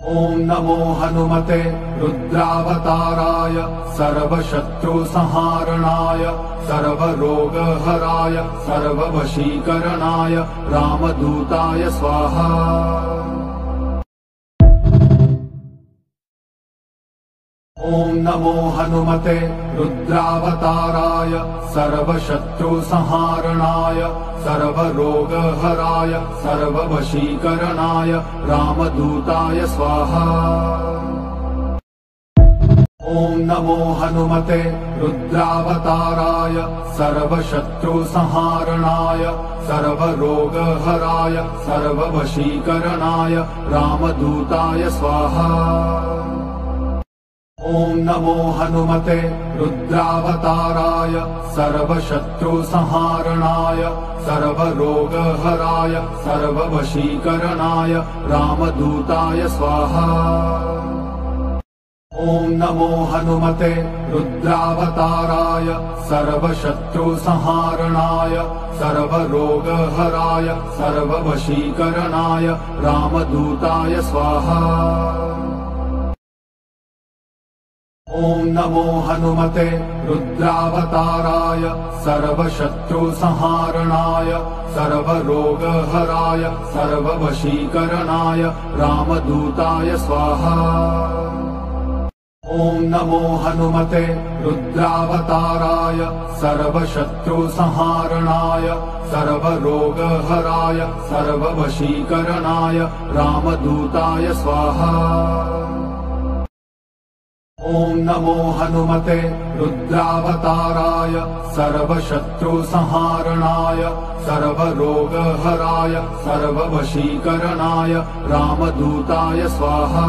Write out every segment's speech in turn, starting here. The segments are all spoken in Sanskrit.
ॐ नमो हनुमते रुद्रावताराय सर्वशत्रुसंहारणाय सर्वरोगहराय सर्ववशीकरणाय रामदूताय स्वाहा। ॐ नमो हनुमते रुद्रावताराय सर्वशत्रुसंहारणाय सर्वरोगहराय सर्ववशीकरणाय रामदूताय स्वाहा। ॐ नमो हनुमते रुद्रावताराय सर्वशत्रुसंहारणाय सर्वरोगहराय सर्ववशीकरणाय रामदूताय स्वाहा। ॐ नमो हनुमते रुद्रावताराय सर्वशत्रुसंहारणाय सर्वरोगहराय सर्ववशीकरणाय रामदूताय स्वाहा। ॐ नमो हनुमते रुद्रावताराय सर्वशत्रुसंहारणाय सर्वरोगहराय सर्ववशीकरणाय रामदूताय स्वाहा। ॐ नमो हनुमते रुद्रावताराय सर्वशत्रुसंहारणाय सर्वरोगहराय सर्ववशीकरणाय रामदूताय स्वाहा। ॐ नमो हनुमते रुद्रावताराय सर्वशत्रुसंहारणाय सर्वरोगहराय सर्ववशीकरणाय रामदूताय स्वाहा। ॐ नमो हनुमते रुद्रावताराय सर्वशत्रुसंहारणाय सर्वरोगहराय सर्ववशीकरणाय रामदूताय स्वाहा।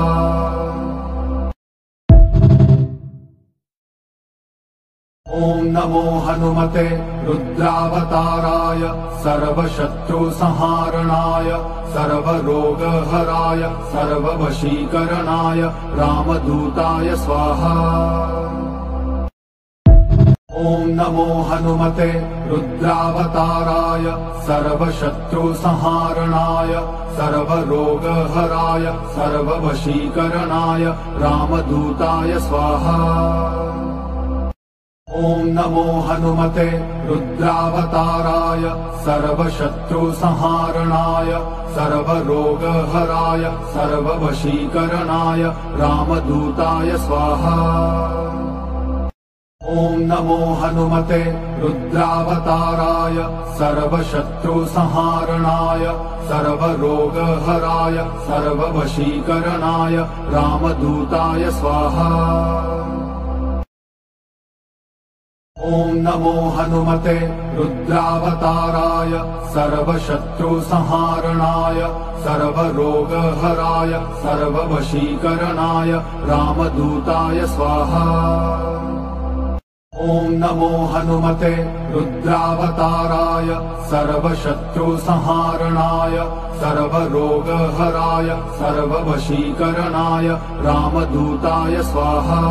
ॐ नमो हनुमते रुद्रावताराय सर्वशत्रुसंहारणाय सर्वरोगहराय सर्ववशीकरणाय रामदूताय स्वाहा। ॐ नमो हनुमते रुद्रावताराय सर्वशत्रुसंहारणाय सर्वरोगहराय सर्ववशीकरणाय रामदूताय स्वाहा। ॐ नमो हनुमते रुद्रावताराय सर्वशत्रुसंहारणाय सर्वरोगहराय सर्ववशीकरणाय रामदूताय स्वाहा। ॐ नमो हनुमते रुद्रावताराय सर्वशत्रुसंहारणाय सर्वरोगहराय सर्ववशीकरणाय रामदूताय स्वाहा। ॐ नमो हनुमते रुद्रावताराय सर्वशत्रुसंहारणाय सर्वरोगहराय सर्ववशीकरणाय रामदूताय स्वाहा। ॐ नमो हनुमते रुद्रावताराय सर्वशत्रुसंहारणाय सर्वरोगहराय सर्ववशीकरणाय रामदूताय स्वाहा।